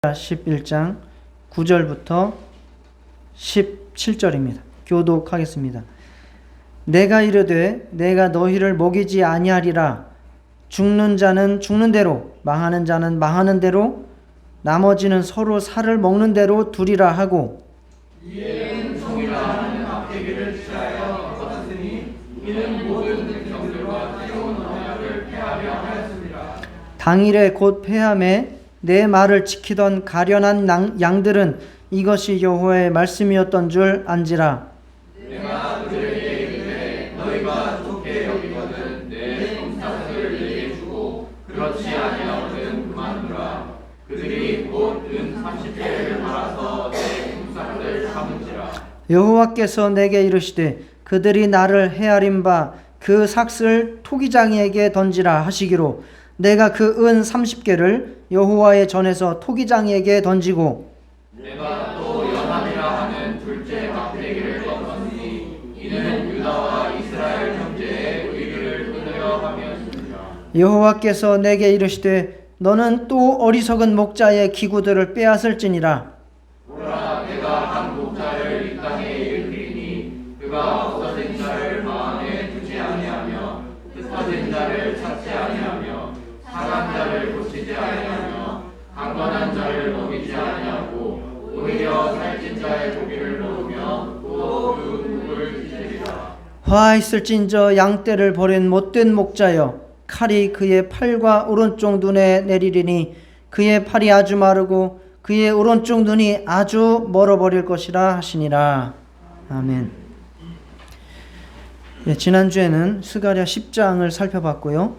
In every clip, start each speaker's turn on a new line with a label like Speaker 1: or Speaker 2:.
Speaker 1: 11장 9절부터 17절입니다. 교독하겠습니다. 내가 이르되 내가 너희를 먹이지 아니하리라. 죽는 자는 죽는 대로, 망하는 자는 망하는 대로, 나머지는 서로 살을 먹는 대로 두리라 하고,
Speaker 2: 이에는 성이라 하는 앞대기를 취하여 걷었으니 이는 모든 병들과 새로운 언약을 폐하려 하였습니다.
Speaker 1: 당일에 곧 폐함에 내 말을 지키던 가련한 양들은 이것이 여호와의 말씀이었던 줄 안지라.
Speaker 2: 내가 그들에게 이르되 너희가 좋게 여기거든 내 품삯을 내게 주고 그렇지 아니하거든 그만두라. 그들이 곧 은 30개를 말아서 내 품삯을 삼은지라.
Speaker 1: 여호와께서 내게 이르시되 그들이 나를 헤아린 바 그 삭을 토기장이에게 던지라 하시기로, 내가 그 은 30개를 여호와의 전에서 토기장이에게 던지고,
Speaker 2: 내가 또 연합이라 하는 둘째 막대기를 던졌으니 이는 유다와 이스라엘 형제의 의를 끊으려 함이었습니다.
Speaker 1: 여호와께서 내게 이르시되 너는 또 어리석은 목자의 기구들을 빼앗을지니라.
Speaker 2: 보라, 내가 한 목자를 이 땅에 일으키니 그가 없어진 자를 마음에 두지 아니하며 흩어진 자를 찾지 아니하며 상한 자를 고치지 아니하며 강건한 자를 먹이지 아니하고 오히려 살찐 자의 고기를 먹으며 또 그 국을 찢으리라.
Speaker 1: 화 있을진저 양떼를 버린 못된 목자여, 칼이 그의 팔과 오른쪽 눈에 내리리니 그의 팔이 아주 마르고 그의 오른쪽 눈이 아주 멀어버릴 것이라 하시니라. 아멘. 지난주에는 스가랴 10장을 살펴봤고요.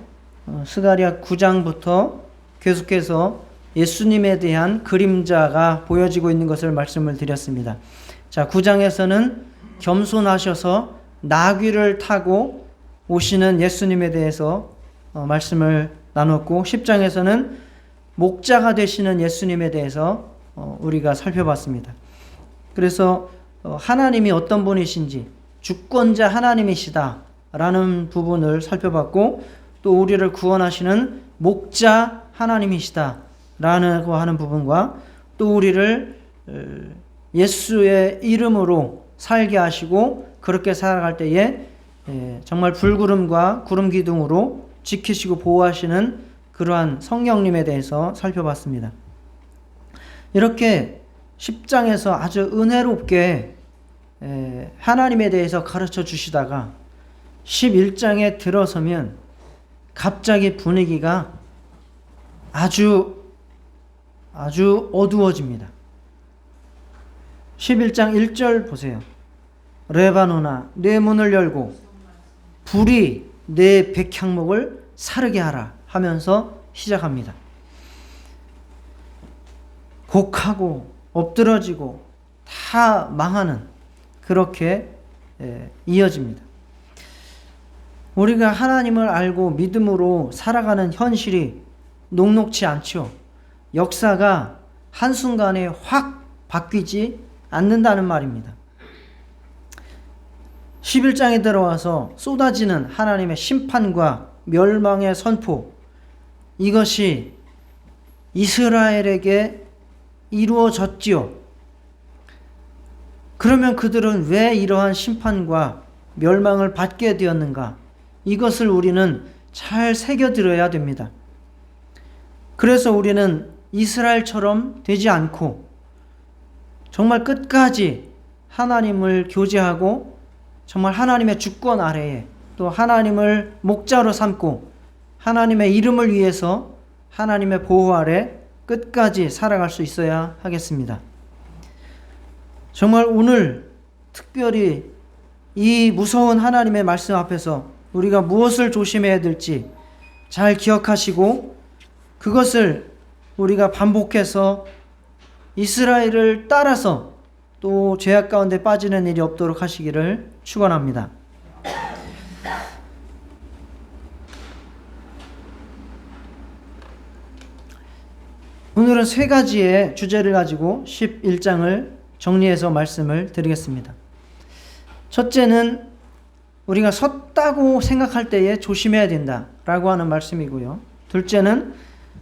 Speaker 1: 스가랴 9장부터 계속해서 예수님에 대한 그림자가 보여지고 있는 것을 말씀을 드렸습니다. 자, 9장에서는 겸손하셔서 나귀를 타고 오시는 예수님에 대해서 말씀을 나눴고, 10장에서는 목자가 되시는 예수님에 대해서 우리가 살펴봤습니다. 그래서 하나님이 어떤 분이신지, 주권자 하나님이시다라는 부분을 살펴봤고, 또 우리를 구원하시는 목자 하나님이시다라고 하는 부분과, 또 우리를 예수의 이름으로 살게 하시고 그렇게 살아갈 때에 정말 불구름과 구름 기둥으로 지키시고 보호하시는 그러한 성령님에 대해서 살펴봤습니다. 이렇게 10장에서 아주 은혜롭게 하나님에 대해서 가르쳐 주시다가 11장에 들어서면 갑자기 분위기가 아주 어두워집니다. 11장 1절 보세요. 레바논아, 내 문을 열고 불이 내 백향목을 사르게 하라 하면서 시작합니다. 곡하고 엎드러지고 다 망하는, 그렇게 이어집니다. 우리가 하나님을 알고 믿음으로 살아가는 현실이 녹록지 않죠. 역사가 한순간에 확 바뀌지 않는다는 말입니다. 11장에 들어와서 쏟아지는 하나님의 심판과 멸망의 선포, 이것이 이스라엘에게 이루어졌지요. 그러면 그들은 왜 이러한 심판과 멸망을 받게 되었는가? 이것을 우리는 잘 새겨들어야 됩니다. 그래서 우리는 이스라엘처럼 되지 않고 정말 끝까지 하나님을 교제하고 정말 하나님의 주권 아래에, 또 하나님을 목자로 삼고 하나님의 이름을 위해서 하나님의 보호 아래 끝까지 살아갈 수 있어야 하겠습니다. 정말 오늘 특별히 이 무서운 하나님의 말씀 앞에서 우리가 무엇을 조심해야 될지 잘 기억하시고, 그것을 우리가 반복해서 이스라엘을 따라서 또 죄악 가운데 빠지는 일이 없도록 하시기를 축원합니다. 오늘은 세 가지의 주제를 가지고 11장을 정리해서 말씀을 드리겠습니다. 첫째는 우리가 섰다고 생각할 때에 조심해야 된다라고 하는 말씀이고요. 둘째는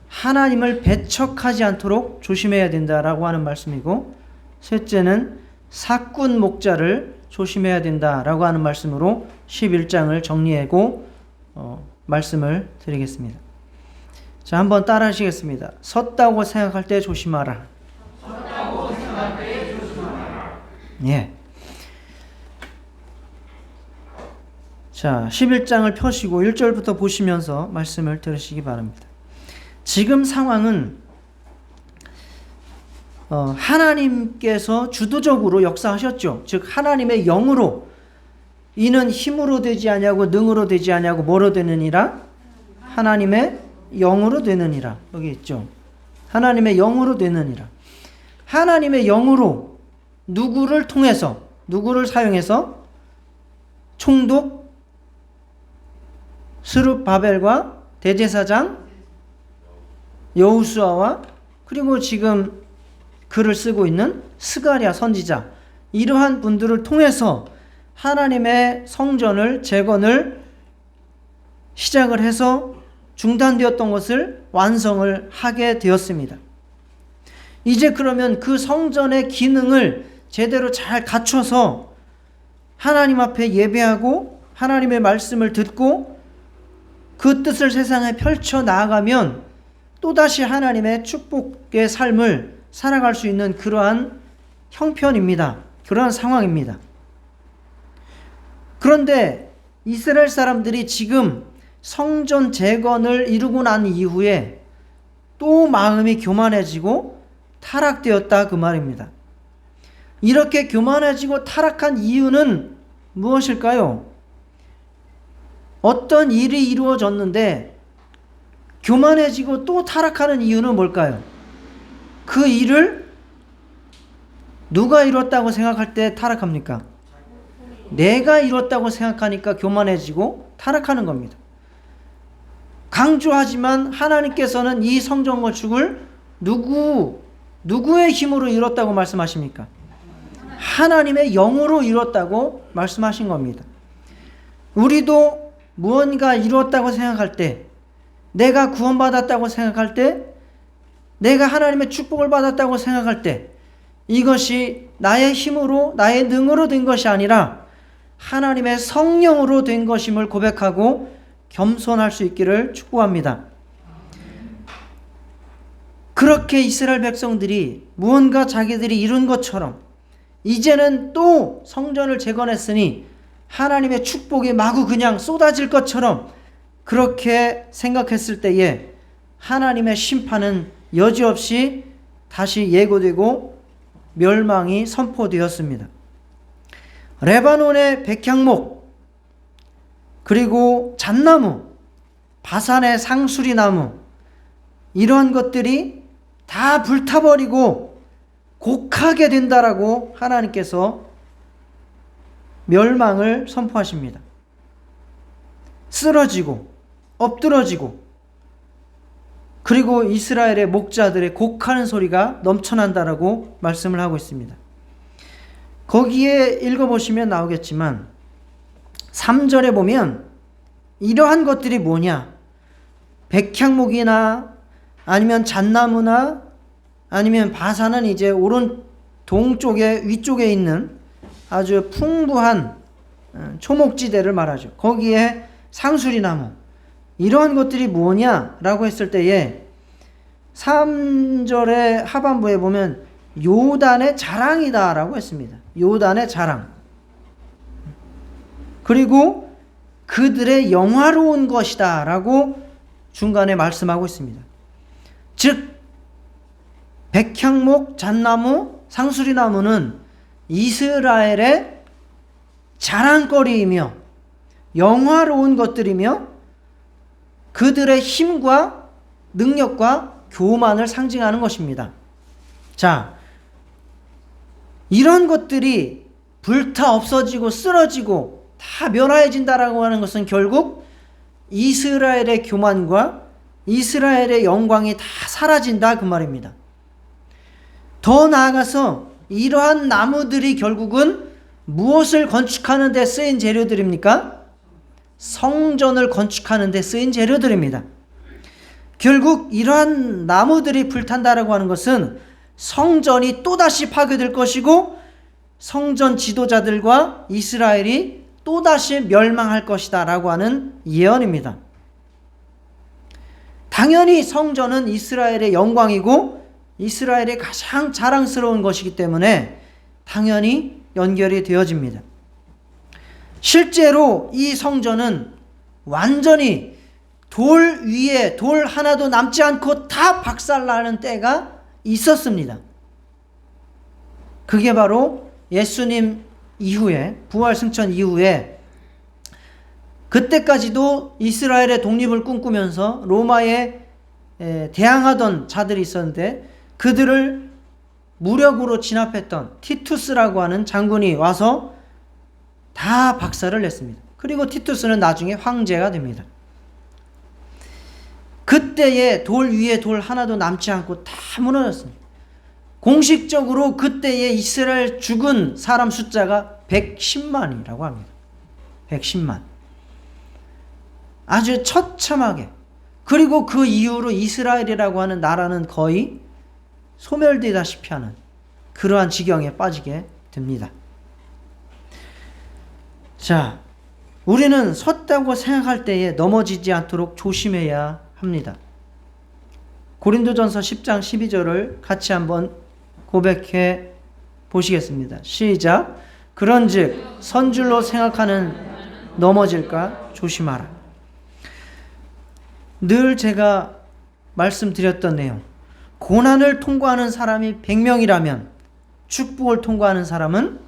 Speaker 1: 하나님을 배척하지 않도록 조심해야 된다라고 하는 말씀이고, 셋째는 사꾼 목자를 조심해야 된다라고 하는 말씀으로 11장을 정리하고 말씀을 드리겠습니다. 자, 한번 따라 하시겠습니다. 섰다고 생각할 때 조심하라.
Speaker 2: 섰다고 생각할 때 조심하라.
Speaker 1: 예. 자, 11장을 펴시고 1절부터 보시면서 말씀을 들으시기 바랍니다. 지금 상황은 하나님께서 주도적으로 역사하셨죠. 즉 하나님의 영으로, 이는 힘으로 되지 아니하고 능으로 되지 아니하고 뭐로 되느니라? 하나님의 영으로 되느니라. 여기 있죠. 하나님의 영으로 되느니라. 하나님의 영으로 누구를 통해서, 누구를 사용해서? 총독 스룹바벨과 대제사장 여호수아와 그리고 지금 글을 쓰고 있는 스가랴 선지자, 이러한 분들을 통해서 하나님의 성전을 재건을 시작을 해서 중단되었던 것을 완성을 하게 되었습니다. 이제 그러면 그 성전의 기능을 제대로 잘 갖춰서 하나님 앞에 예배하고 하나님의 말씀을 듣고 그 뜻을 세상에 펼쳐 나아가면 또다시 하나님의 축복의 삶을 살아갈 수 있는 그러한 형편입니다. 그러한 상황입니다. 그런데 이스라엘 사람들이 지금 성전 재건을 이루고 난 이후에 또 마음이 교만해지고 타락되었다 그 말입니다. 이렇게 교만해지고 타락한 이유는 무엇일까요? 어떤 일이 이루어졌는데 교만해지고 또 타락하는 이유는 뭘까요? 그 일을 누가 이뤘다고 생각할 때 타락합니까? 내가 이뤘다고 생각하니까 교만해지고 타락하는 겁니다. 강조하지만 하나님께서는 이 성전 건축을 누구의 힘으로 이뤘다고 말씀하십니까? 하나님의 영으로 이뤘다고 말씀하신 겁니다. 우리도 무언가 이뤘다고 생각할 때, 내가 구원받았다고 생각할 때, 내가 하나님의 축복을 받았다고 생각할 때, 이것이 나의 힘으로, 나의 능으로 된 것이 아니라 하나님의 성령으로 된 것임을 고백하고 겸손할 수 있기를 축복합니다. 그렇게 이스라엘 백성들이 무언가 자기들이 이룬 것처럼 이제는 또 성전을 재건했으니 하나님의 축복이 마구 그냥 쏟아질 것처럼 그렇게 생각했을 때에 하나님의 심판은 여지없이 다시 예고되고 멸망이 선포되었습니다. 레바논의 백향목, 그리고 잣나무, 바산의 상수리나무, 이런 것들이 다 불타버리고 곡하게 된다라고 하나님께서 멸망을 선포하십니다. 쓰러지고 엎드러지고, 그리고 이스라엘의 목자들의 곡하는 소리가 넘쳐난다라고 말씀을 하고 있습니다. 거기에 읽어보시면 나오겠지만 3절에 보면 이러한 것들이 뭐냐, 백향목이나 아니면 잣나무나 아니면 바산은 이제 오른 동쪽에 위쪽에 있는 아주 풍부한 초목지대를 말하죠. 거기에 상수리나무, 이러한 것들이 뭐냐라고 했을 때에 3절의 하반부에 보면 요단의 자랑이다라고 했습니다. 요단의 자랑. 그리고 그들의 영화로운 것이다라고 중간에 말씀하고 있습니다. 즉 백향목, 잣나무, 상수리나무는 이스라엘의 자랑거리이며 영화로운 것들이며 그들의 힘과 능력과 교만을 상징하는 것입니다. 자, 이런 것들이 불타 없어지고 쓰러지고 다 멸하여진다라고 하는 것은 결국 이스라엘의 교만과 이스라엘의 영광이 다 사라진다 그 말입니다. 더 나아가서 이러한 나무들이 결국은 무엇을 건축하는 데 쓰인 재료들입니까? 성전을 건축하는 데 쓰인 재료들입니다. 결국 이러한 나무들이 불탄다라고 하는 것은 성전이 또다시 파괴될 것이고 성전 지도자들과 이스라엘이 또다시 멸망할 것이다 라고 하는 예언입니다. 당연히 성전은 이스라엘의 영광이고 이스라엘의 가장 자랑스러운 것이기 때문에 당연히 연결이 되어집니다. 실제로 이 성전은 완전히 돌 위에 돌 하나도 남지 않고 다 박살나는 때가 있었습니다. 그게 바로 예수님 이후에, 부활 승천 이후에, 그때까지도 이스라엘의 독립을 꿈꾸면서 로마에 대항하던 자들이 있었는데 그들을 무력으로 진압했던 티투스라고 하는 장군이 와서 다 박살을 냈습니다. 그리고 티투스는 나중에 황제가 됩니다. 그때에 돌 위에 돌 하나도 남지 않고 다 무너졌습니다. 공식적으로 그때에 이스라엘 죽은 사람 숫자가 110만이라고 합니다. 110만. 아주 처참하게. 그리고 그 이후로 이스라엘이라고 하는 나라는 거의 소멸되다시피 하는 그러한 지경에 빠지게 됩니다. 자, 우리는 섰다고 생각할 때에 넘어지지 않도록 조심해야 합니다. 고린도전서 10장 12절을 같이 한번 고백해 보시겠습니다. 시작. 그런즉 선줄로 생각하는 넘어질까 조심하라. 늘 제가 말씀드렸던 내용, 고난을 통과하는 사람이 100명이라면 축복을 통과하는 사람은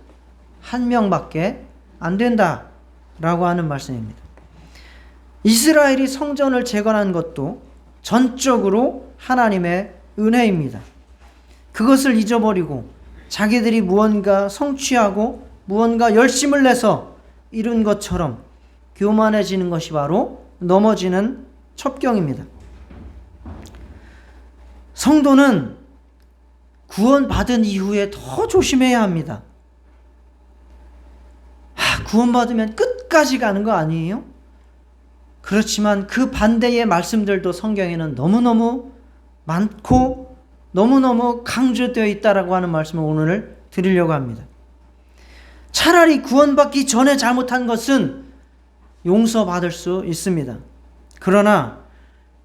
Speaker 1: 1명밖에 안 된다라고 하는 말씀입니다. 이스라엘이 성전을 재건한 것도 전적으로 하나님의 은혜입니다. 그것을 잊어버리고 자기들이 무언가 성취하고 무언가 열심을 내서 이룬 것처럼 교만해지는 것이 바로 넘어지는 첩경입니다. 성도는 구원받은 이후에 더 조심해야 합니다. 구원받으면 끝까지 가는 거 아니에요? 그렇지만 그 반대의 말씀들도 성경에는 너무너무 많고 너무너무 강조되어 있다라고 하는 말씀을 오늘 드리려고 합니다. 차라리 구원받기 전에 잘못한 것은 용서받을 수 있습니다. 그러나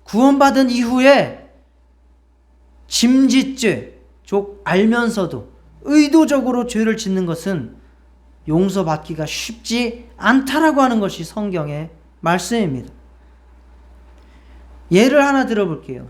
Speaker 1: 구원받은 이후에 짐짓죄, 즉 알면서도 의도적으로 죄를 짓는 것은 용서받기가 쉽지 않다라고 하는 것이 성경의 말씀입니다. 예를 하나 들어볼게요.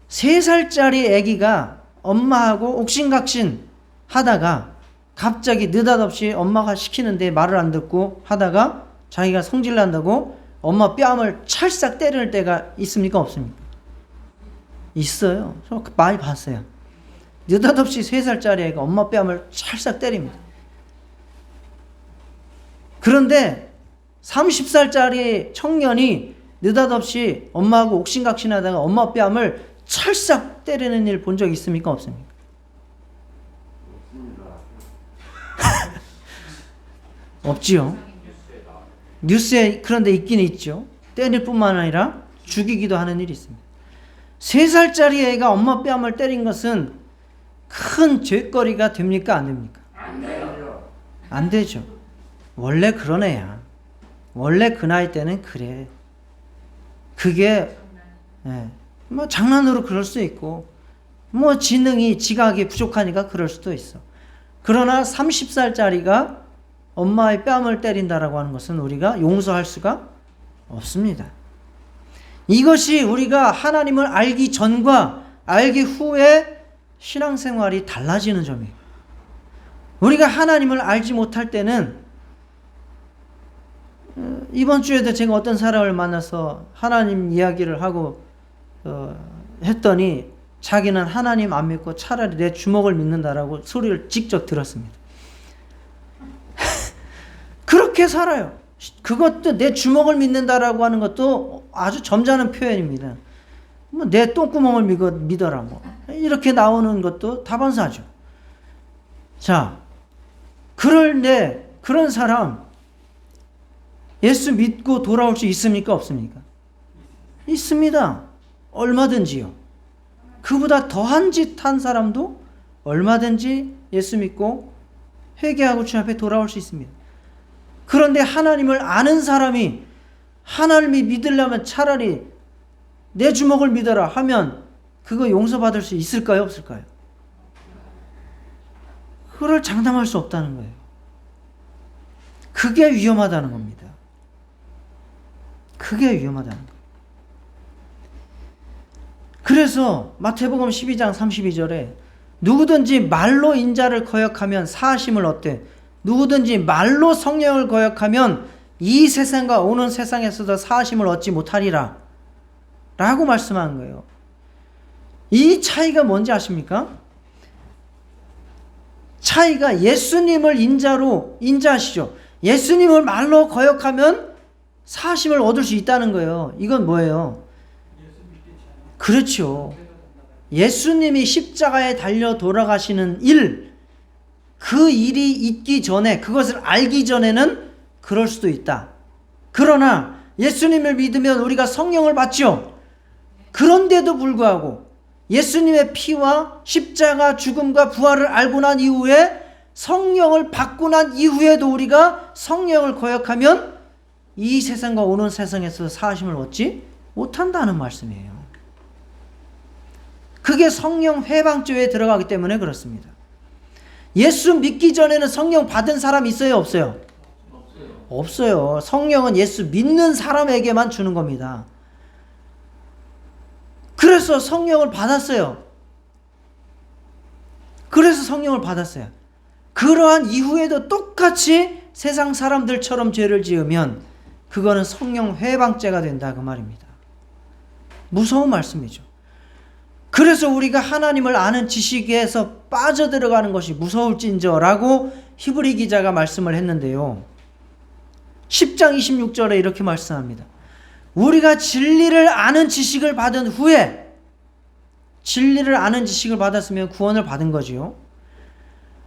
Speaker 1: 3살짜리 아기가 엄마하고 옥신각신 하다가 갑자기 느닷없이 엄마가 시키는데 말을 안 듣고 하다가 자기가 성질난다고 엄마 뺨을 찰싹 때릴 때가 있습니까? 없습니까? 있어요. 저 많이 봤어요. 느닷없이 3살짜리 애가 엄마 뺨을 찰싹 때립니다. 그런데 30살짜리 청년이 느닷없이 엄마하고 옥신각신하다가 엄마 뺨을 찰싹 때리는 일 본 적 있습니까? 없습니까? 없지요. 뉴스에 그런데 있긴 있죠. 때릴 뿐만 아니라 죽이기도 하는 일이 있습니다. 3살짜리 애가 엄마 뺨을 때린 것은 큰 죄거리가 됩니까? 안 됩니까?
Speaker 2: 안 돼요.
Speaker 1: 안 되죠. 원래 그런 애야. 원래 그 나이 때는 그래. 그게 뭐 장난으로 그럴 수 있고 뭐 지능이 지각이 부족하니까 그럴 수도 있어. 그러나 30살짜리가 엄마의 뺨을 때린다라고 하는 것은 우리가 용서할 수가 없습니다. 이것이 우리가 하나님을 알기 전과 알기 후에 신앙생활이 달라지는 점이에요. 우리가 하나님을 알지 못할 때는 이번 주에도 제가 어떤 사람을 만나서 하나님 이야기를 하고 했더니 자기는 하나님 안 믿고 차라리 내 주먹을 믿는다라고 소리를 직접 들었습니다. 그렇게 살아요. 그것도 내 주먹을 믿는다라고 하는 것도 아주 점잖은 표현입니다. 뭐 내 똥구멍을 믿어라 뭐 이렇게 나오는 것도 다반사죠. 자, 그런 사람 예수 믿고 돌아올 수 있습니까? 없습니까? 있습니다. 얼마든지요. 그보다 더한 짓 한 사람도 얼마든지 예수 믿고 회개하고 주 앞에 돌아올 수 있습니다. 그런데 하나님을 아는 사람이 하나님이 믿으려면 차라리 내 주먹을 믿어라 하면 그거 용서받을 수 있을까요? 없을까요? 그걸 장담할 수 없다는 거예요. 그게 위험하다는 겁니다. 그게 위험하다는 거예요. 그래서 마태복음 12장 32절에 누구든지 말로 인자를 거역하면 사하심을 얻되 누구든지 말로 성령을 거역하면 이 세상과 오는 세상에서도 사하심을 얻지 못하리라 라고 말씀한 거예요. 이 차이가 뭔지 아십니까? 차이가 예수님을 인자하시죠. 예수님을 말로 거역하면 사하심을 얻을 수 있다는 거예요. 이건 뭐예요? 그렇죠. 예수님이 십자가에 달려 돌아가시는 일, 그 일이 있기 전에, 그것을 알기 전에는 그럴 수도 있다. 그러나 예수님을 믿으면 우리가 성령을 받죠. 그런데도 불구하고 예수님의 피와 십자가 죽음과 부활을 알고 난 이후에 성령을 받고 난 이후에도 우리가 성령을 거역하면 이 세상과 오는 세상에서 사하심을 얻지 못한다는 말씀이에요. 그게 성령 회방죄에 들어가기 때문에 그렇습니다. 예수 믿기 전에는 성령 받은 사람 있어요? 없어요? 없어요. 성령은 예수 믿는 사람에게만 주는 겁니다. 그래서 성령을 받았어요. 그러한 이후에도 똑같이 세상 사람들처럼 죄를 지으면 그거는 성령 회방죄가 된다 그 말입니다. 무서운 말씀이죠. 그래서 우리가 하나님을 아는 지식에서 빠져들어가는 것이 무서울진저라고 히브리 기자가 말씀을 했는데요. 10장 26절에 이렇게 말씀합니다. 우리가 진리를 아는 지식을 받은 후에, 진리를 아는 지식을 받았으면 구원을 받은 거지요.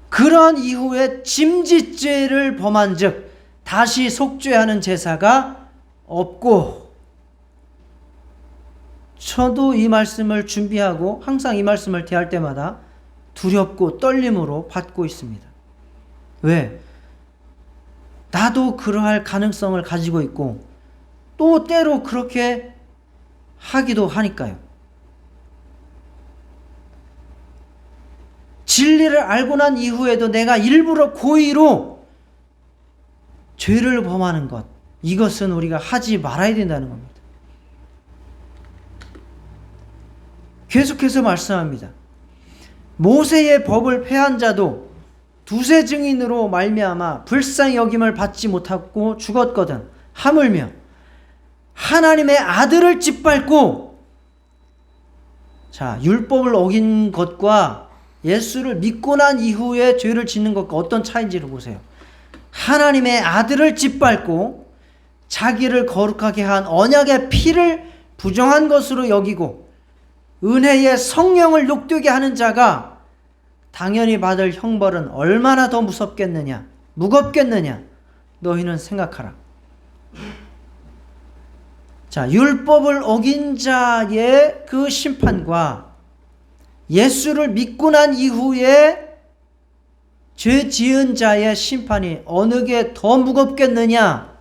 Speaker 1: 그런 이후에 짐짓죄를 범한 즉 다시 속죄하는 제사가 없고, 저도 이 말씀을 준비하고 항상 이 말씀을 대할 때마다 두렵고 떨림으로 받고 있습니다. 왜? 나도 그러할 가능성을 가지고 있고 또 때로 그렇게 하기도 하니까요. 진리를 알고 난 이후에도 내가 일부러 고의로 죄를 범하는 것, 이것은 우리가 하지 말아야 된다는 겁니다. 계속해서 말씀합니다. 모세의 법을 폐한 자도 두세 증인으로 말미암아 불쌍히 여김을 받지 못하고 죽었거든. 하물며 하나님의 아들을 짓밟고, 자, 율법을 어긴 것과 예수를 믿고 난 이후에 죄를 짓는 것과 어떤 차이인지를 보세요. 하나님의 아들을 짓밟고 자기를 거룩하게 한 언약의 피를 부정한 것으로 여기고 은혜의 성령을 욕되게 하는 자가 당연히 받을 형벌은 얼마나 더 무겁겠느냐 너희는 생각하라. 자, 율법을 어긴 자의 그 심판과 예수를 믿고 난 이후에 죄 지은 자의 심판이 어느 게 더 무겁겠느냐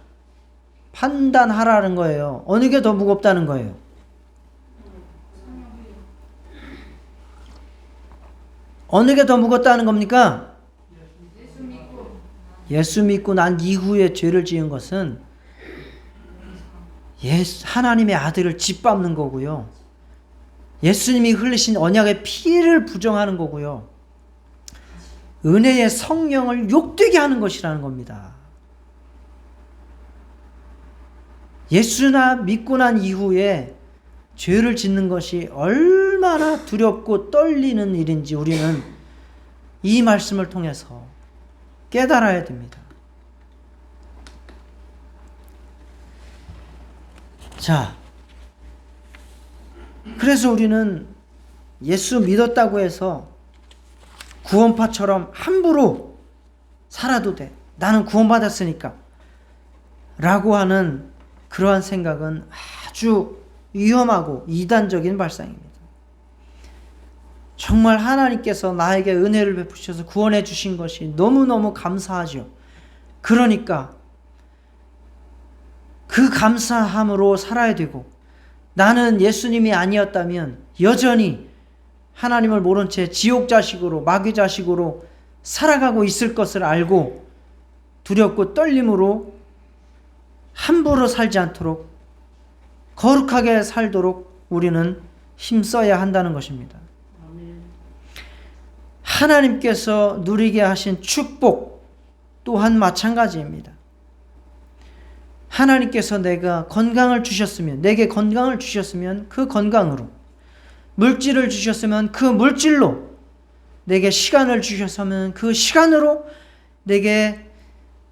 Speaker 1: 판단하라는 거예요. 어느 게 더 무겁다는 거예요. 어느 게 더 무겁다는 겁니까? 예수 믿고 난 이후에 죄를 지은 것은 하나님의 아들을 짓밟는 거고요. 예수님이 흘리신 언약의 피를 부정하는 거고요. 은혜의 성령을 욕되게 하는 것이라는 겁니다. 예수나 믿고 난 이후에 죄를 짓는 것이 얼마나 두렵고 떨리는 일인지 우리는 이 말씀을 통해서 깨달아야 됩니다. 자, 그래서 우리는 예수 믿었다고 해서 구원파처럼 함부로 살아도 돼. 나는 구원받았으니까. 라고 하는 그러한 생각은 아주 위험하고 이단적인 발상입니다. 정말 하나님께서 나에게 은혜를 베푸셔서 구원해 주신 것이 너무너무 감사하죠. 그러니까 그 감사함으로 살아야 되고, 나는 예수님이 아니었다면 여전히 하나님을 모른 채 지옥 자식으로, 마귀 자식으로 살아가고 있을 것을 알고 두렵고 떨림으로 함부로 살지 않도록, 거룩하게 살도록 우리는 힘써야 한다는 것입니다. 하나님께서 누리게 하신 축복 또한 마찬가지입니다. 하나님께서 내게 건강을 주셨으면 그 건강으로, 물질을 주셨으면 그 물질로, 내게 시간을 주셨으면 그 시간으로, 내게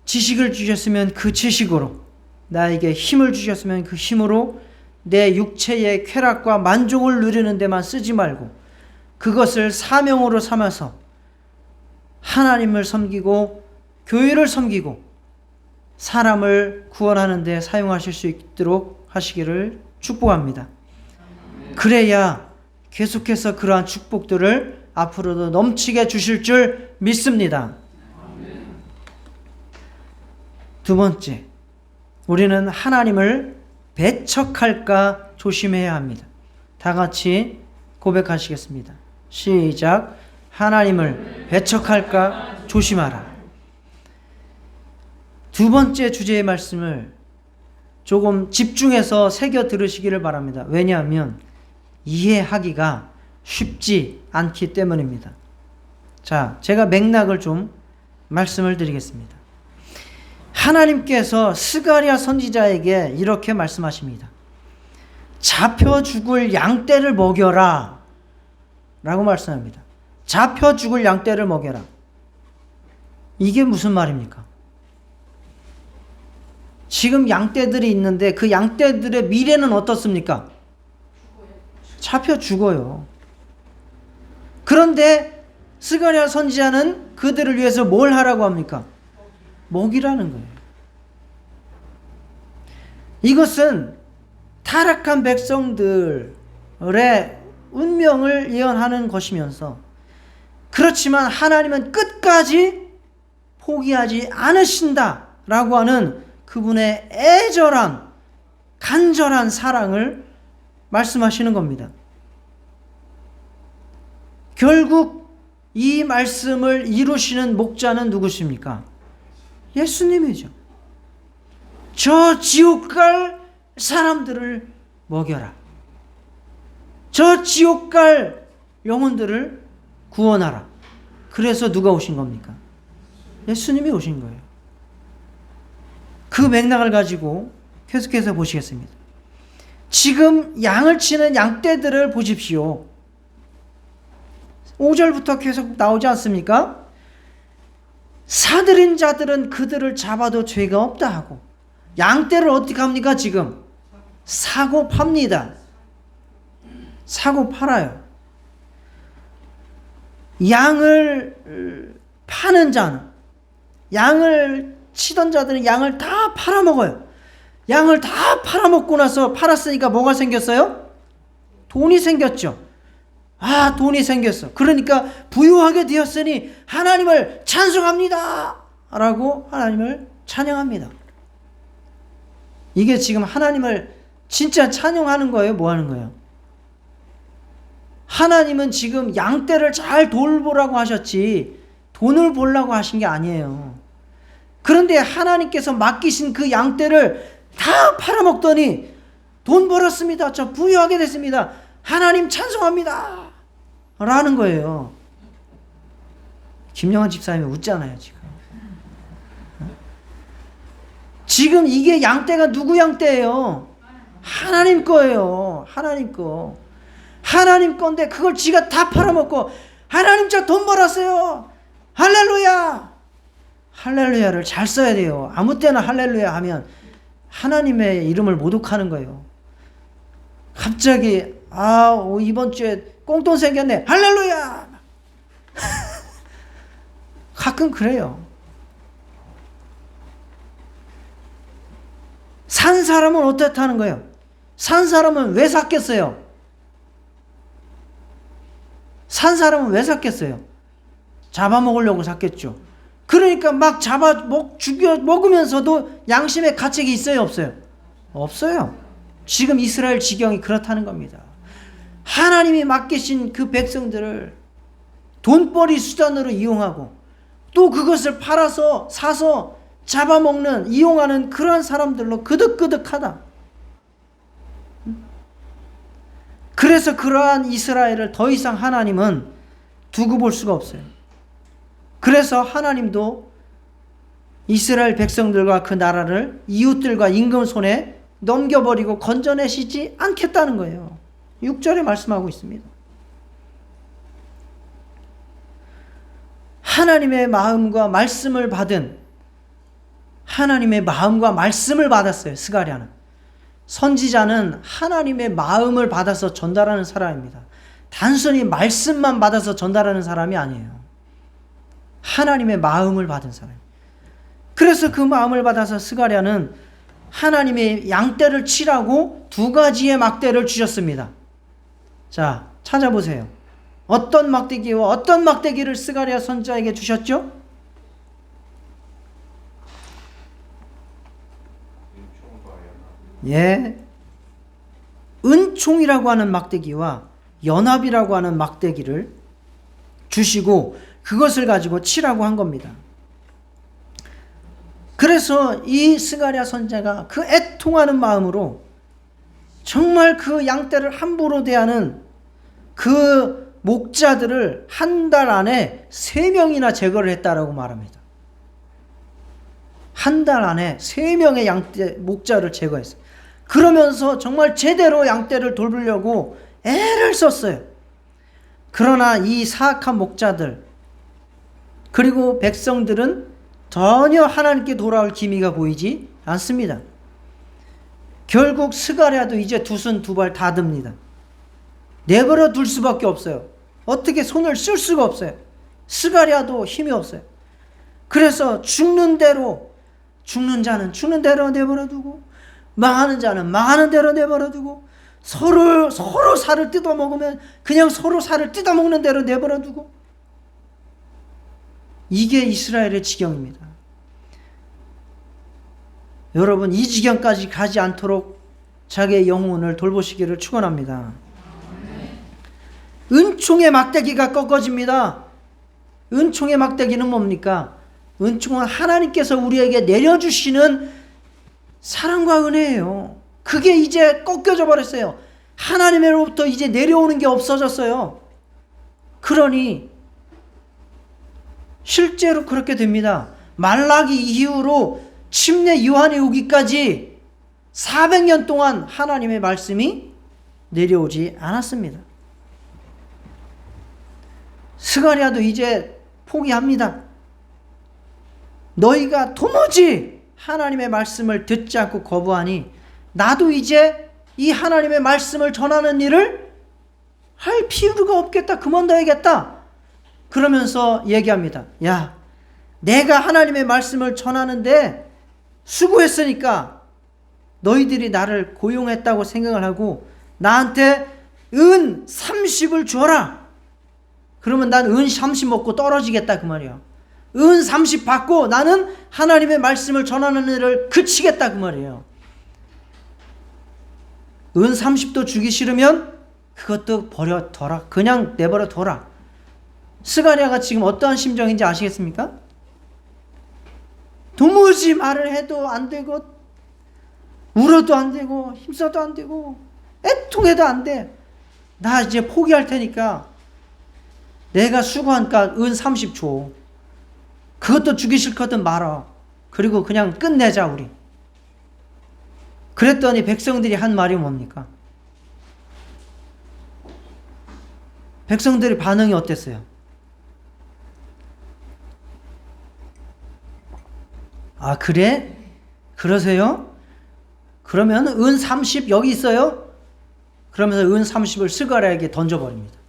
Speaker 1: 지식을 주셨으면 그 지식으로, 나에게 힘을 주셨으면 그 힘으로 내 육체의 쾌락과 만족을 누리는 데만 쓰지 말고 그것을 사명으로 삼아서 하나님을 섬기고 교회를 섬기고 사람을 구원하는 데 사용하실 수 있도록 하시기를 축복합니다. 그래야 계속해서 그러한 축복들을 앞으로도 넘치게 주실 줄 믿습니다. 두 번째, 우리는 하나님을 배척할까 조심해야 합니다. 다 같이 고백하시겠습니다. 시작. 하나님을 배척할까 조심하라. 두 번째 주제의 말씀을 조금 집중해서 새겨 들으시기를 바랍니다. 왜냐하면 이해하기가 쉽지 않기 때문입니다. 자, 제가 맥락을 좀 말씀을 드리겠습니다. 하나님께서 스가랴 선지자에게 이렇게 말씀하십니다. 잡혀 죽을 양떼를 먹여라 라고 말씀합니다. 잡혀 죽을 양떼를 먹여라. 이게 무슨 말입니까? 지금 양떼들이 있는데 그 양떼들의 미래는 어떻습니까? 잡혀 죽어요. 그런데 스가랴 선지자는 그들을 위해서 뭘 하라고 합니까? 먹이라는 거예요. 이것은 타락한 백성들의 운명을 예언하는 것이면서, 그렇지만 하나님은 끝까지 포기하지 않으신다라고 하는 그분의 애절한 간절한 사랑을 말씀하시는 겁니다. 결국 이 말씀을 이루시는 목자는 누구십니까? 예수님이죠. 저 지옥 갈 사람들을 먹여라. 저 지옥 갈 영혼들을 구원하라. 그래서 누가 오신 겁니까? 예수님이 오신 거예요. 그 맥락을 가지고 계속해서 보시겠습니다. 지금 양을 치는 양떼들을 보십시오. 5절부터 계속 나오지 않습니까? 사들인 자들은 그들을 잡아도 죄가 없다 하고, 양떼를 어떻게 합니까? 지금 사고 팝니다. 사고 팔아요. 양을 파는 자는, 양을 치던 자들은 양을 다 팔아먹어요. 양을 다 팔아먹고 나서, 팔았으니까 뭐가 생겼어요? 돈이 생겼죠. 아, 돈이 생겼어. 그러니까 부유하게 되었으니 하나님을 찬송합니다 라고 하나님을 찬양합니다. 이게 지금 하나님을 진짜 찬양하는 거예요? 뭐 하는 거예요? 하나님은 지금 양떼를 잘 돌보라고 하셨지 돈을 벌라고 하신 게 아니에요. 그런데 하나님께서 맡기신 그 양떼를 다 팔아먹더니 돈 벌었습니다. 저 부유하게 됐습니다. 하나님 찬송합니다 라는 거예요. 김영환 집사님이 웃잖아요. 지금 이게 양떼가 누구 양떼예요? 하나님 거예요. 하나님 거. 하나님 건데 그걸 지가 다 팔아먹고 하나님 저 돈 벌었어요. 할렐루야. 할렐루야를 잘 써야 돼요. 아무 때나 할렐루야 하면 하나님의 이름을 모독하는 거예요. 갑자기 이번 주에 꽁돈 생겼네. 할렐루야. 가끔 그래요. 산 사람은 어떻다는 거예요? 산 사람은 왜 샀겠어요? 산 사람은 왜 샀겠어요? 잡아먹으려고 샀겠죠. 그러니까 막 죽여 먹으면서도 양심의 가책이 있어요, 없어요? 없어요. 지금 이스라엘 지경이 그렇다는 겁니다. 하나님이 맡기신 그 백성들을 돈벌이 수단으로 이용하고 또 그것을 팔아서 사서 잡아먹는, 이용하는 그러한 사람들로 그득그득하다. 그래서 그러한 이스라엘을 더 이상 하나님은 두고 볼 수가 없어요. 그래서 하나님도 이스라엘 백성들과 그 나라를 이웃들과 임금 손에 넘겨버리고 건져내시지 않겠다는 거예요. 6절에 말씀하고 있습니다. 하나님의 마음과 말씀을 받았어요. 스가랴는. 선지자는 하나님의 마음을 받아서 전달하는 사람입니다. 단순히 말씀만 받아서 전달하는 사람이 아니에요. 하나님의 마음을 받은 사람. 그래서 그 마음을 받아서 스가랴는 하나님의 양떼를 치라고 2가지의 막대를 주셨습니다. 자, 찾아보세요. 어떤 막대기와 어떤 막대기를 스가랴 선지자에게 주셨죠? 예, 은총이라고 하는 막대기와 연합이라고 하는 막대기를 주시고 그것을 가지고 치라고 한 겁니다. 그래서 이 스가랴 선지자가 그 애통하는 마음으로 정말 그 양떼를 함부로 대하는 그 목자들을 한 달 안에 3명이나 제거를 했다라고 말합니다. 한 달 안에 3명의 양떼 목자를 제거했어요. 그러면서 정말 제대로 양떼를 돌보려고 애를 썼어요. 그러나 이 사악한 목자들 그리고 백성들은 전혀 하나님께 돌아올 기미가 보이지 않습니다. 결국 스가랴도 이제 2손2발 다 듭니다. 내버려 둘 수밖에 없어요. 어떻게 손을 쓸 수가 없어요. 스가랴도 힘이 없어요. 그래서 죽는 자는 죽는 대로 내버려 두고 망하는 자는 망하는 대로 내버려 두고 서로 살을 뜯어먹으면 그냥 서로 살을 뜯어먹는 대로 내버려 두고 이게 이스라엘의 지경입니다. 여러분 이 지경까지 가지 않도록 자기의 영혼을 돌보시기를 축원합니다. 은총의 막대기가 꺾어집니다. 은총의 막대기는 뭡니까? 은총은 하나님께서 우리에게 내려주시는 사랑과 은혜예요. 그게 이제 꺾여져 버렸어요. 하나님으로부터 이제 내려오는 게 없어졌어요. 그러니 실제로 그렇게 됩니다. 말라기 이후로 침례 요한이 오기까지 400년 동안 하나님의 말씀이 내려오지 않았습니다. 스가랴도 이제 포기합니다. 너희가 도무지 하나님의 말씀을 듣지 않고 거부하니 나도 이제 이 하나님의 말씀을 전하는 일을 할 필요가 없겠다. 그만둬야겠다. 그러면서 얘기합니다. 야, 내가 하나님의 말씀을 전하는데 수고했으니까 너희들이 나를 고용했다고 생각을 하고 나한테 은 30을 줘라. 그러면 난 은 30 먹고 떨어지겠다 그 말이야. 은 30 받고 나는 하나님의 말씀을 전하는 일을 그치겠다 그 말이에요. 은 30도 주기 싫으면 그것도 버려둬라. 그냥 내버려둬라. 스가랴가 지금 어떠한 심정인지 아시겠습니까? 도무지 말을 해도 안 되고 울어도 안 되고 힘써도 안 되고 애통해도 안 돼. 나 이제 포기할 테니까 내가 수고하니까 은 30 줘. 그것도 주기 싫거든 말아. 그리고 그냥 끝내자 우리. 그랬더니 백성들이 한 말이 뭡니까? 백성들의 반응이 어땠어요? 아 그래? 그러세요? 그러면 은 30 여기 있어요? 그러면서 은 30을 스가랴에게 던져버립니다.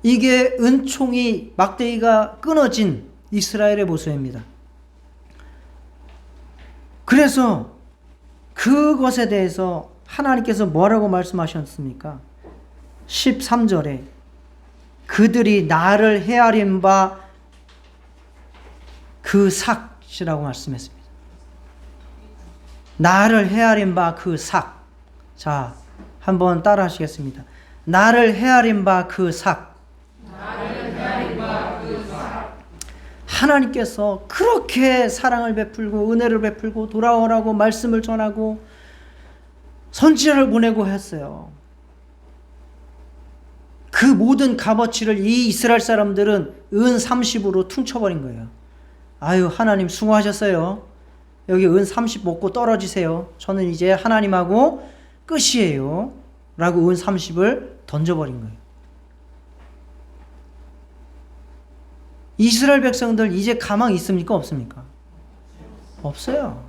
Speaker 1: 이게 은총이 막대기가 끊어진 이스라엘의 모습입니다. 그래서 그것에 대해서 하나님께서 뭐라고 말씀하셨습니까? 13절에 그들이 나를 헤아린 바 그 삭이라고 말씀했습니다. 나를 헤아린 바 그 삭. 자, 한번 따라 하시겠습니다. 나를 헤아린 바 그 삭. 하나님께서 그렇게 사랑을 베풀고 은혜를 베풀고 돌아오라고 말씀을 전하고 선지자를 보내고 했어요. 그 모든 값어치를 이 이스라엘 사람들은 은 30으로 퉁쳐버린 거예요. 아유, 하나님 수고하셨어요. 여기 은 30 먹고 떨어지세요. 저는 이제 하나님하고 끝이에요. 라고 은 30을 던져버린 거예요. 이스라엘 백성들 이제 가망 있습니까? 없습니까? 없어요.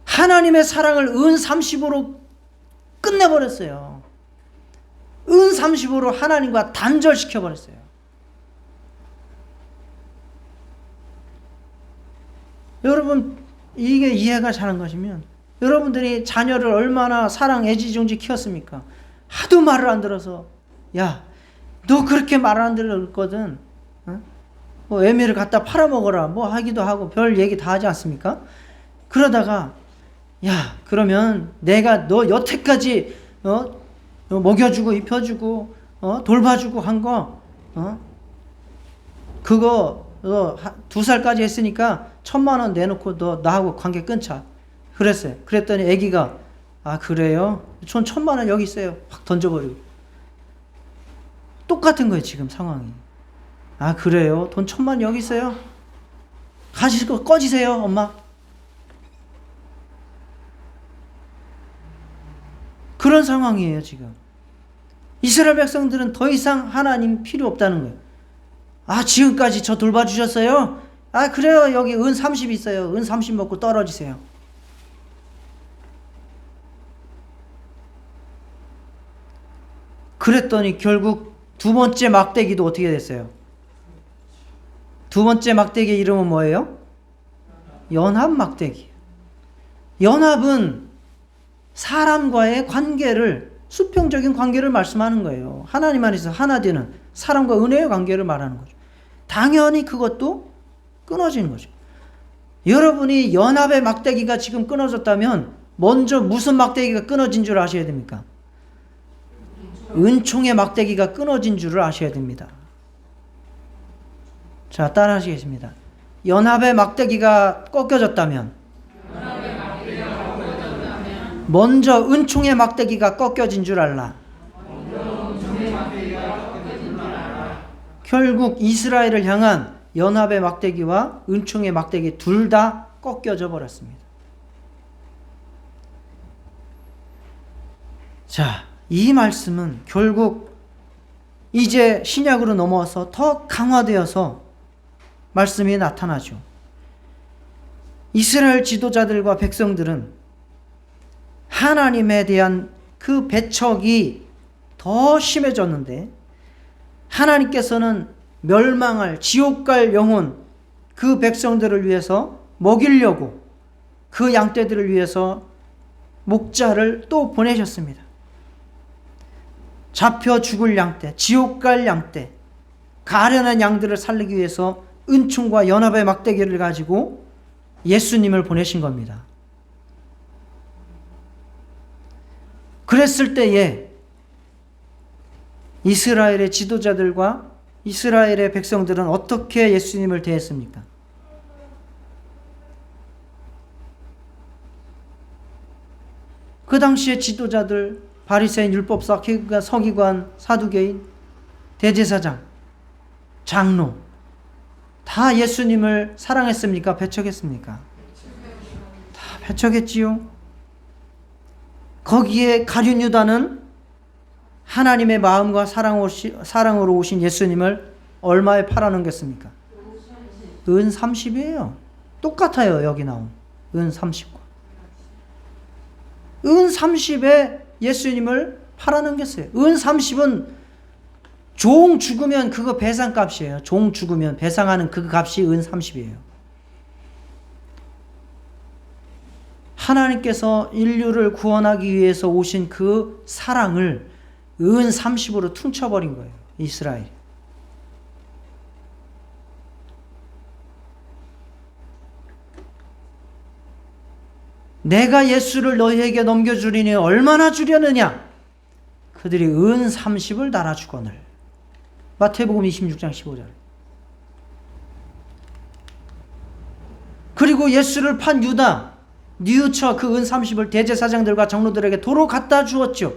Speaker 1: 하나님의 사랑을 은 30으로 끝내버렸어요. 은 30으로 하나님과 단절시켜버렸어요. 여러분, 이게 이해가 잘한 것이면 여러분들이 자녀를 얼마나 사랑 애지중지 키웠습니까? 하도 말을 안 들어서 야, 너 그렇게 말 안 들었거든. 뭐 애미를 갖다 팔아먹어라 뭐 하기도 하고 별 얘기 다 하지 않습니까? 그러다가 야, 그러면 내가 너 여태까지 먹여주고 입혀주고 돌봐주고 한 거 그거 2살까지 했으니까 1,000,000원 내놓고 너 나하고 관계 끊자 그랬어요. 그랬더니 애기가 아, 그래요? 전 1,000,000원 여기 있어요. 확 던져버리고. 똑같은 거예요 지금 상황이. 아, 그래요? 돈 1,000,000원 여기 있어요. 가시고 꺼지세요 엄마. 그런 상황이에요 지금. 이스라엘 백성들은 더 이상 하나님 필요 없다는 거예요. 아, 지금까지 저 돌봐주셨어요? 아, 그래요. 여기 은 30 있어요. 은 30 먹고 떨어지세요. 그랬더니 결국 두 번째 막대기도 어떻게 됐어요? 두 번째 막대기 이름은 뭐예요? 연합 막대기. 연합은 사람과의 관계를, 수평적인 관계를 말씀하는 거예요. 하나님 안에서 하나 되는 사람과 은혜의 관계를 말하는 거죠. 당연히 그것도 끊어지는 거죠. 여러분이 연합의 막대기가 지금 끊어졌다면 먼저 무슨 막대기가 끊어진 줄 아셔야 됩니까? 은총의 막대기가 끊어진 줄을 아셔야 됩니다. 자, 따라 하시겠습니다. 연합의 막대기가 꺾여졌다면 먼저 은총의 막대기가 꺾여진 줄 알라. 결국 이스라엘을 향한 연합의 막대기와 은총의 막대기 둘 다 꺾여져 버렸습니다. 자, 이 말씀은 결국 이제 신약으로 넘어와서 더 강화되어서 말씀이 나타나죠. 이스라엘 지도자들과 백성들은 하나님에 대한 그 배척이 더 심해졌는데 하나님께서는 멸망할 지옥 갈 영혼 그 백성들을 위해서 먹이려고 그 양떼들을 위해서 목자를 또 보내셨습니다. 잡혀 죽을 양떼, 지옥 갈 양떼, 가련한 양들을 살리기 위해서 은총과 연합의 막대기를 가지고 예수님을 보내신 겁니다. 그랬을 때에 이스라엘의 지도자들과 이스라엘의 백성들은 어떻게 예수님을 대했습니까? 그 당시의 지도자들, 바리새인, 율법사, 서기관, 사두개인, 대제사장, 장로 다 예수님을 사랑했습니까? 배척했습니까? 다 배척했지요. 거기에 가룟 유다는 하나님의 마음과 사랑으로 오신 예수님을 얼마에 팔아넘겼습니까? 은 30이에요. 똑같아요. 여기 나온 은 30과. 은 30에 예수님을 팔아넘겼어요. 은 30은 종 죽으면 그거 배상값이에요. 종 죽으면 배상하는 그 값이 은 30이에요. 하나님께서 인류를 구원하기 위해서 오신 그 사랑을 은 30으로 퉁쳐버린 거예요. 이스라엘이. 내가 예수를 너희에게 넘겨주리니 얼마나 주려느냐? 그들이 은 30을 달아주거늘. 마태복음 26장 15절. 그리고 예수를 판 유다, 뉘우쳐 그 은 30을 대제사장들과 장로들에게 도로 갖다 주었죠.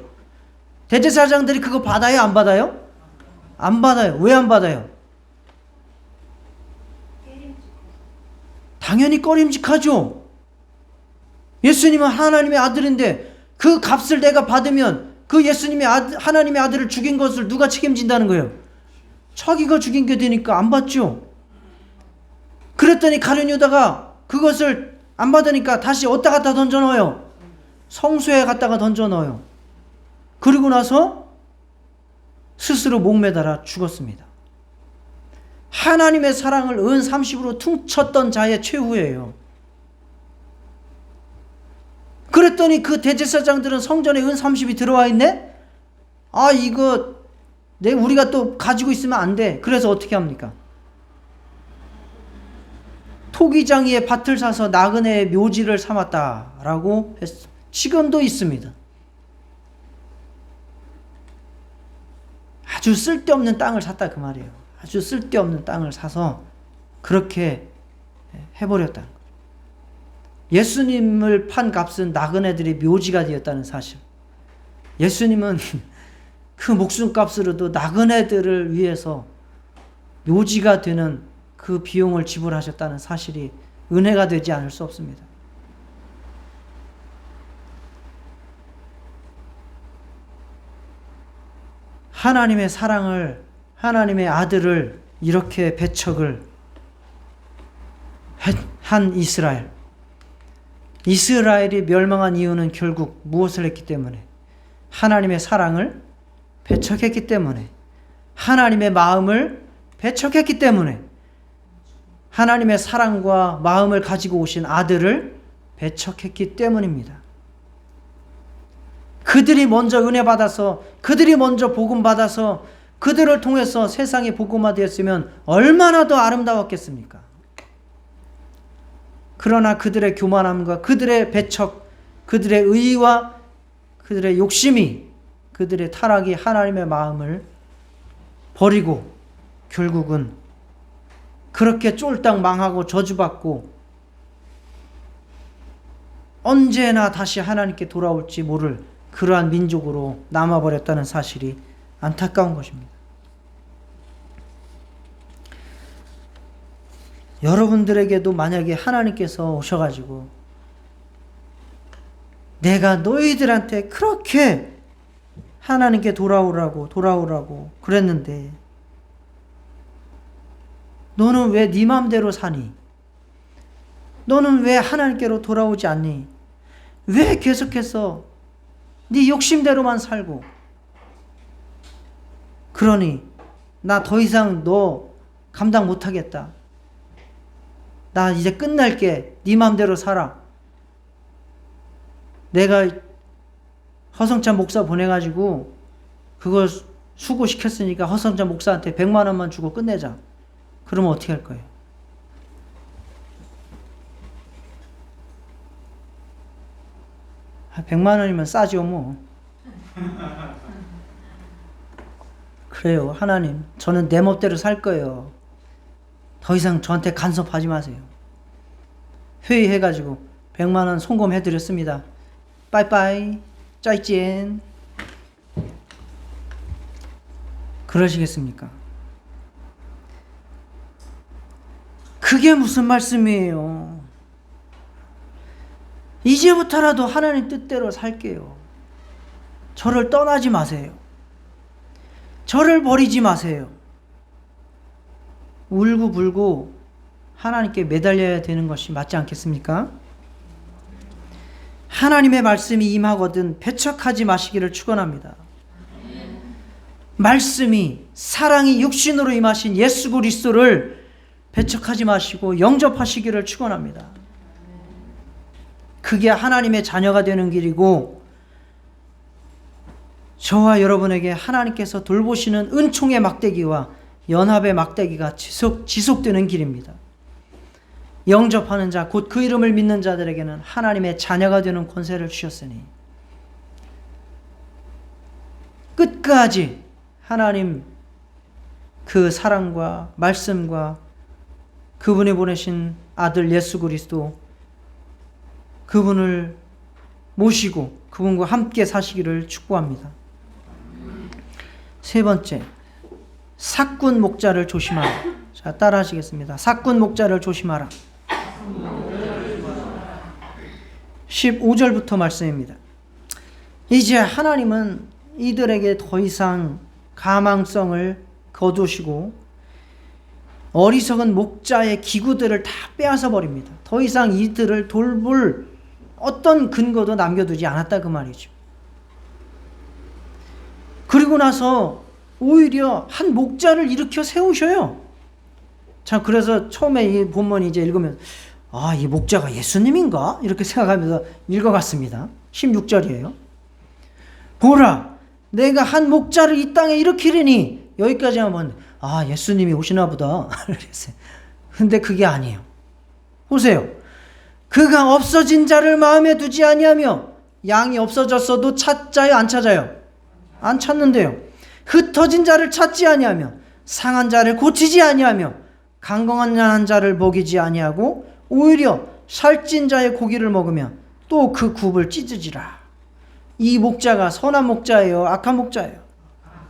Speaker 1: 대제사장들이 그거 받아요? 안 받아요? 안 받아요. 왜 안 받아요? 당연히 꺼림직하죠. 예수님은 하나님의 아들인데 그 값을 내가 받으면 그 예수님의 하나님의 아들을 죽인 것을 누가 책임진다는 거예요? 자기가 죽인 게 되니까 안 받죠. 그랬더니 가룟 유다가 그것을 안 받으니까 다시 어디다 갖다 던져 넣어요? 성소에 갖다가 던져 넣어요. 그리고 나서 스스로 목매달아 죽었습니다. 하나님의 사랑을 은 30으로 퉁쳤던 자의 최후예요. 그랬더니 그 대제사장들은 성전에 은 30이 들어와 있네? 아, 이거 우리가 또 가지고 있으면 안 돼. 그래서 어떻게 합니까? 토기장이의 밭을 사서 나그네의 묘지를 삼았다라고 했어. 지금도 있습니다. 아주 쓸데없는 땅을 샀다 그 말이에요. 아주 쓸데없는 땅을 사서 그렇게 해버렸다는 거예요. 예수님을 판 값은 나그네들의 묘지가 되었다는 사실. 예수님은 그 목숨값으로도 나그네들을 위해서 묘지가 되는 그 비용을 지불하셨다는 사실이 은혜가 되지 않을 수 없습니다. 하나님의 사랑을, 하나님의 아들을 이렇게 배척을 한 이스라엘. 이스라엘이 멸망한 이유는 결국 무엇을 했기 때문에? 하나님의 사랑을 배척했기 때문에, 하나님의 마음을 배척했기 때문에, 하나님의 사랑과 마음을 가지고 오신 아들을 배척했기 때문입니다. 그들이 먼저 은혜 받아서, 그들이 먼저 복음 받아서, 그들을 통해서 세상이 복음화되었으면 얼마나 더 아름다웠겠습니까? 그러나 그들의 교만함과 그들의 배척, 그들의 의의와 그들의 욕심이, 그들의 타락이 하나님의 마음을 버리고 결국은 그렇게 쫄딱 망하고 저주받고 언제나 다시 하나님께 돌아올지 모를 그러한 민족으로 남아버렸다는 사실이 안타까운 것입니다. 여러분들에게도 만약에 하나님께서 오셔가지고 내가 너희들한테 그렇게 하나님께 돌아오라고 그랬는데 너는 왜 네 마음대로 사니? 너는 왜 하나님께로 돌아오지 않니? 왜 계속해서 네 욕심대로만 살고? 그러니 나 더 이상 너 감당 못하겠다. 나 이제 끝날게. 네 마음대로 살아. 내가 허성찬 목사 보내가지고 그걸 수고시켰으니까 허성찬 목사한테 100만 원만 주고 끝내자. 그러면 어떻게 할 거예요? 아, 100만 원이면 싸죠 뭐. 그래요. 하나님, 저는 내 멋대로 살 거예요. 더 이상 저한테 간섭하지 마세요. 회의해가지고 100만 원 송금해드렸습니다. 빠이빠이, 짜이찐. 그러시겠습니까? 그게 무슨 말씀이에요? 이제부터라도 하나님 뜻대로 살게요. 저를 떠나지 마세요. 저를 버리지 마세요. 울고불고 하나님께 매달려야 되는 것이 맞지 않겠습니까? 하나님의 말씀이 임하거든 배척하지 마시기를 축원합니다. 말씀이, 사랑이 육신으로 임하신 예수 그리스도를 배척하지 마시고 영접하시기를 축원합니다. 그게 하나님의 자녀가 되는 길이고, 저와 여러분에게 하나님께서 돌보시는 은총의 막대기와 연합의 막대기가 지속되는 길입니다. 영접하는 자, 곧 그 이름을 믿는 자들에게는 하나님의 자녀가 되는 권세를 주셨으니 끝까지 하나님 그 사랑과 말씀과 그분이 보내신 아들 예수 그리스도, 그분을 모시고 그분과 함께 사시기를 축복합니다. 세 번째, 삭군 목자를 조심하라. 자, 따라 하시겠습니다. 삭군 목자를 조심하라. 15절부터 말씀입니다. 이제 하나님은 이들에게 더 이상 가망성을 거두시고 어리석은 목자의 기구들을 다 빼앗아 버립니다. 더 이상 이들을 돌볼 어떤 근거도 남겨두지 않았다 그 말이죠. 그리고 나서 오히려 한 목자를 일으켜 세우셔요. 자, 그래서 처음에 이 본문 이제 읽으면 이 목자가 예수님인가? 이렇게 생각하면서 읽어갔습니다. 16절이에요. 보라, 내가 한 목자를 이 땅에 일으키리니, 여기까지 하면 예수님이 오시나 보다 그랬어요. 근데 그게 아니에요. 보세요. 그가 없어진 자를 마음에 두지 아니하며, 양이 없어졌어도 찾자요 안 찾아요? 안 찾는데요. 흩어진 자를 찾지 아니하며, 상한 자를 고치지 아니하며, 강건한 자를 먹이지 아니하고, 오히려 살찐 자의 고기를 먹으며 또 그 굽을 찢으지라. 이 목자가 선한 목자예요, 악한 목자예요?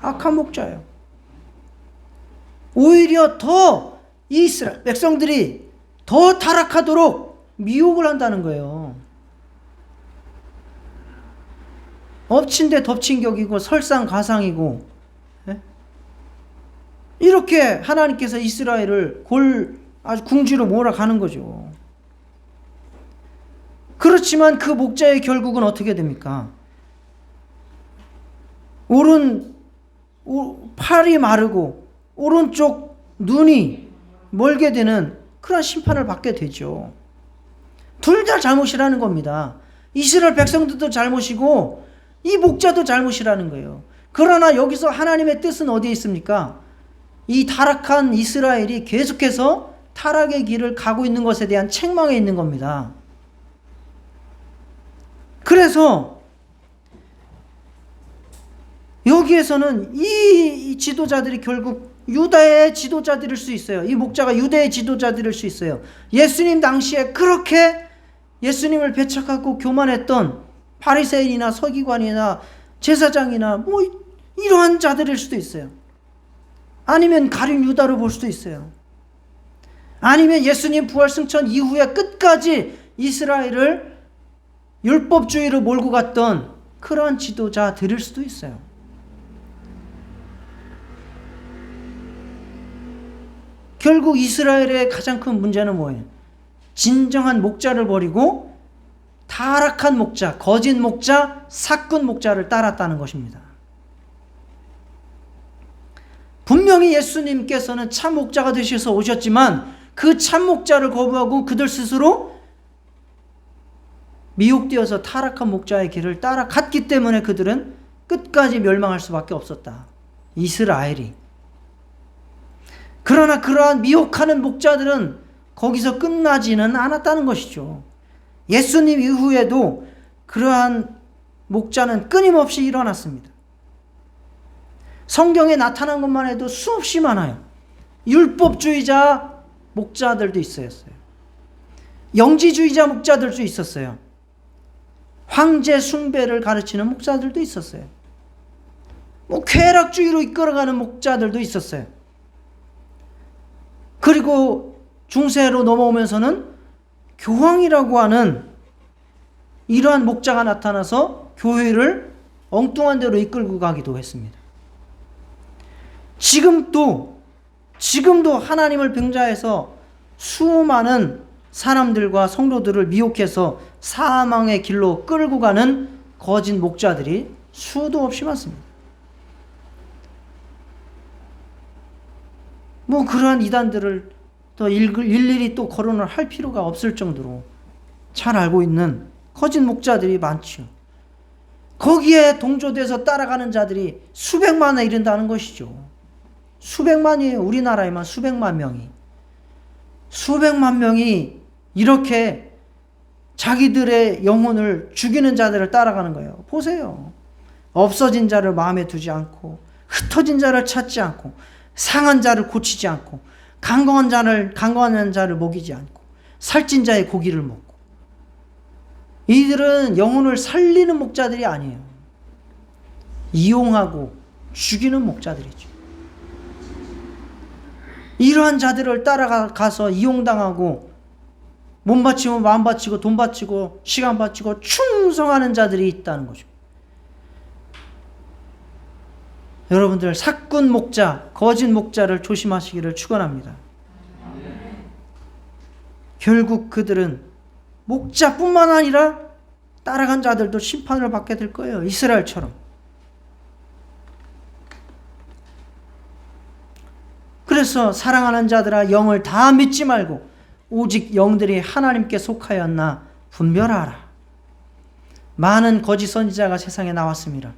Speaker 1: 악한 목자예요. 오히려 더 이스라엘 백성들이 더 타락하도록 미혹을 한다는 거예요. 엎친 데 덮친 격이고 설상가상이고, 이렇게 하나님께서 이스라엘을 아주 궁지로 몰아가는 거죠. 그렇지만 그 목자의 결국은 어떻게 됩니까? 팔이 마르고 오른쪽 눈이 멀게 되는 그런 심판을 받게 되죠. 둘 다 잘못이라는 겁니다. 이스라엘 백성들도 잘못이고 이 목자도 잘못이라는 거예요. 그러나 여기서 하나님의 뜻은 어디에 있습니까? 이 타락한 이스라엘이 계속해서 타락의 길을 가고 있는 것에 대한 책망에 있는 겁니다. 그래서 여기에서는 이 지도자들이 결국 유다의 지도자들일 수 있어요. 이 목자가 유대의 지도자들일 수 있어요. 예수님 당시에 그렇게 예수님을 배척하고 교만했던 바리새인이나 서기관이나 제사장이나 이러한 자들일 수도 있어요. 아니면 가룟 유다로 볼 수도 있어요. 아니면 예수님 부활 승천 이후에 끝까지 이스라엘을 율법주의로 몰고 갔던 그런 지도자들일 수도 있어요. 결국 이스라엘의 가장 큰 문제는 뭐예요? 진정한 목자를 버리고 타락한 목자, 거짓 목자, 삭군 목자를 따랐다는 것입니다. 분명히 예수님께서는 참 목자가 되셔서 오셨지만 그 참 목자를 거부하고 그들 스스로 미혹되어서 타락한 목자의 길을 따라갔기 때문에 그들은 끝까지 멸망할 수밖에 없었다. 이스라엘이. 그러나 그러한 미혹하는 목자들은 거기서 끝나지는 않았다는 것이죠. 예수님 이후에도 그러한 목자는 끊임없이 일어났습니다. 성경에 나타난 것만 해도 수없이 많아요. 율법주의자 목자들도 있었어요. 영지주의자 목자들도 있었어요. 황제 숭배를 가르치는 목사들도 있었어요. 쾌락주의로 이끌어가는 목자들도 있었어요. 그리고 중세로 넘어오면서는 교황이라고 하는 이러한 목자가 나타나서 교회를 엉뚱한 대로 이끌고 가기도 했습니다. 지금도 하나님을 빙자해서 수많은 사람들과 성도들을 미혹해서 사망의 길로 끌고 가는 거짓 목자들이 수도 없이 많습니다. 그러한 이단들을 또 일일이 또 거론을 할 필요가 없을 정도로 잘 알고 있는 거짓 목자들이 많죠. 거기에 동조돼서 따라가는 자들이 수백만에 이른다는 것이죠. 수백만이에요. 우리나라에만 수백만 명이. 수백만 명이 이렇게 자기들의 영혼을 죽이는 자들을 따라가는 거예요. 보세요. 없어진 자를 마음에 두지 않고, 흩어진 자를 찾지 않고, 상한 자를 고치지 않고, 강건한 자를 먹이지 않고, 살찐 자의 고기를 먹고. 이들은 영혼을 살리는 목자들이 아니에요. 이용하고 죽이는 목자들이죠. 이러한 자들을 따라가서 이용당하고 몸 바치고 마음 바치고 돈 바치고 시간 바치고 충성하는 자들이 있다는 거죠. 여러분들 사꾼 목자, 거짓 목자를 조심하시기를 축원합니다. 결국 그들은 목자뿐만 아니라 따라간 자들도 심판을 받게 될 거예요. 이스라엘처럼. 그래서 사랑하는 자들아 영을 다 믿지 말고 오직 영들이 하나님께 속하였나 분별하라. 많은 거짓 선지자가 세상에 나왔습니다.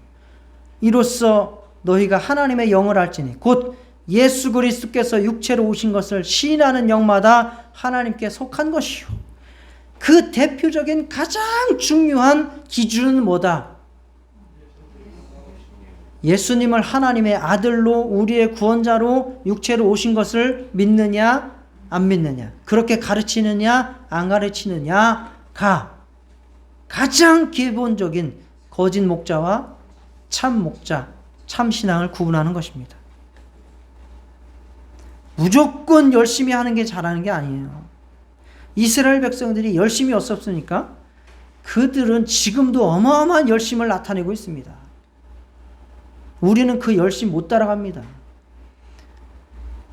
Speaker 1: 이로써 너희가 하나님의 영을 알지니 곧 예수 그리스도께서 육체로 오신 것을 시인하는 영마다 하나님께 속한 것이요. 그 대표적인 가장 중요한 기준은 뭐다? 예수님을 하나님의 아들로 우리의 구원자로 육체로 오신 것을 믿느냐 안 믿느냐, 그렇게 가르치느냐 안 가르치느냐가 가장 기본적인 거짓 목자와 참 목자, 참 신앙을 구분하는 것입니다. 무조건 열심히 하는 게 잘하는 게 아니에요. 이스라엘 백성들이 열심히 없었습니까? 그들은 지금도 어마어마한 열심을 나타내고 있습니다. 우리는 그 열심 못 따라갑니다.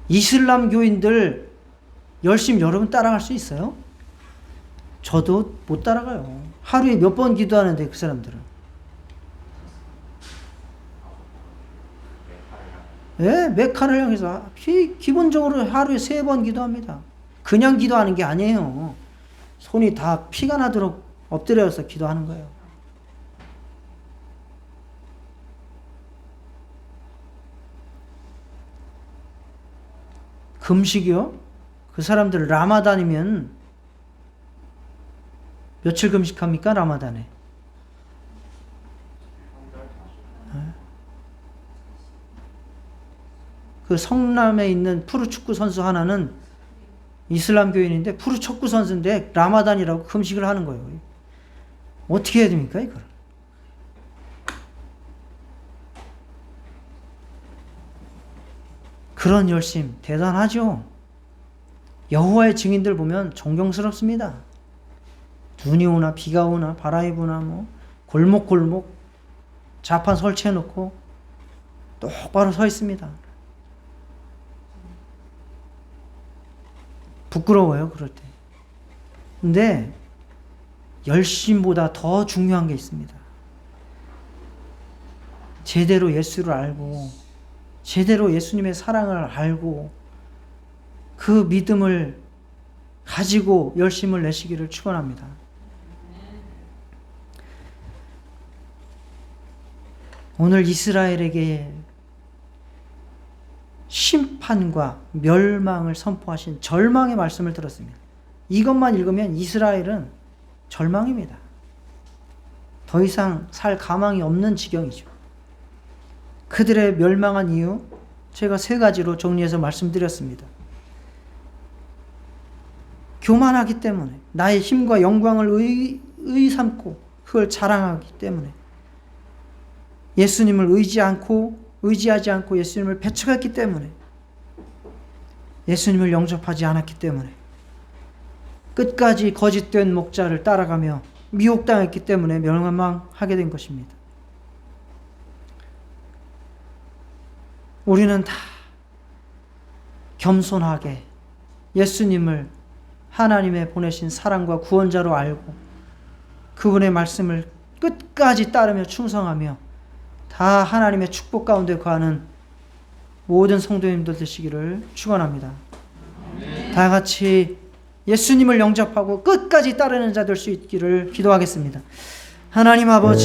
Speaker 1: 이슬람 교인들 열심 여러분 따라갈 수 있어요? 저도 못 따라가요. 하루에 몇 번 기도하는데 그 사람들은. 예, 메카를 향해서 기본적으로 하루에 3번 기도합니다. 그냥 기도하는 게 아니에요. 손이 다 피가 나도록 엎드려서 기도하는 거예요. 금식이요? 그 사람들 라마단이면 며칠 금식합니까? 라마단에. 그 성남에 있는 프로축구 선수 하나는 이슬람 교인인데 프로축구 선수인데 라마단이라고 금식을 하는 거예요. 어떻게 해야 됩니까 이걸? 그런 열심 대단하죠. 여호와의 증인들 보면 존경스럽습니다. 눈이 오나 비가 오나 바람이 부나 뭐 골목골목 자판 설치해 놓고 똑바로 서 있습니다. 부끄러워요 그럴 때. 근데 열심보다 더 중요한 게 있습니다. 제대로 예수를 알고 제대로 예수님의 사랑을 알고 그 믿음을 가지고 열심을 내시기를 축원합니다. 오늘 이스라엘에게 심판과 멸망을 선포하신 절망의 말씀을 들었습니다. 이것만 읽으면 이스라엘은 절망입니다. 더 이상 살 가망이 없는 지경이죠. 그들의 멸망한 이유 제가 3가지로 정리해서 말씀드렸습니다. 교만하기 때문에, 나의 힘과 영광을 의삼고 그걸 자랑하기 때문에, 예수님을 의지하지 않고 예수님을 배척했기 때문에, 예수님을 영접하지 않았기 때문에, 끝까지 거짓된 목자를 따라가며 미혹당했기 때문에 멸망하게 된 것입니다. 우리는 다 겸손하게 예수님을 하나님의 보내신 사랑과 구원자로 알고 그분의 말씀을 끝까지 따르며 충성하며 다 하나님의 축복 가운데 거하는 모든 성도님들 되시기를 축원합니다. 다 같이 예수님을 영접하고 끝까지 따르는 자 될 수 있기를 기도하겠습니다. 하나님 아버지,